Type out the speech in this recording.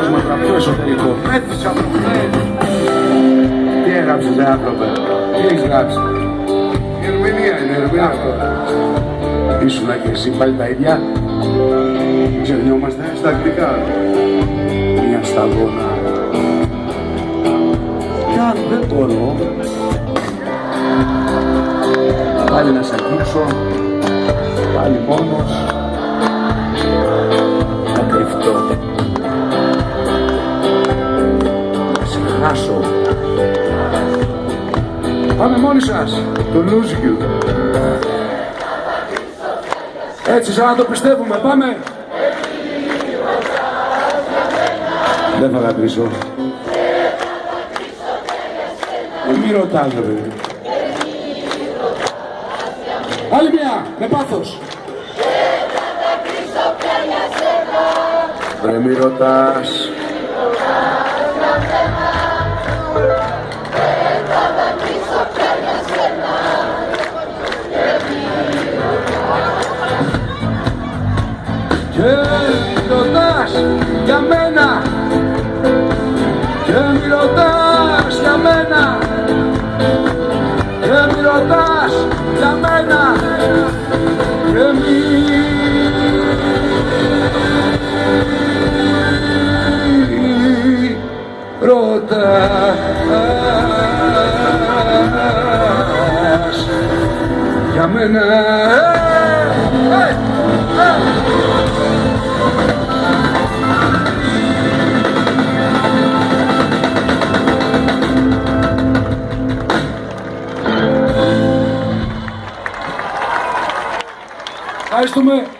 χάσματα πιο εσωτερικό. Μέθησα προχθές. Τι έγραψες ρε άνθρωπε, τι έχεις γράψει? Η ερμηνεία είναι, ερμηνεία αυτό. Ήσουνα και εσύ πάλι τα ίδια. Ξεχνιόμαστε στα αγγλικά. Μια σταγόνα. Κι αν δεν μπορώ πάλι να σ' αγγίξω, πάλι μόνος να κρυφτώ, να σε χάσω. Πάμε μόνοι σας, το lose you. Έτσι σαν να το πιστεύουμε, πάμε. Δεν θα αγαπήσω. Μη ρωτάς ρε παιδί. Άλλη μια, με πάθος. Ρε μη ρωτάς. Και μη ρωτάς για μένα. Και μη ρωτάς για μένα. Και μη ρωτάς για μένα. Και μη ρωτάς για μένα. Ευχαριστούμε.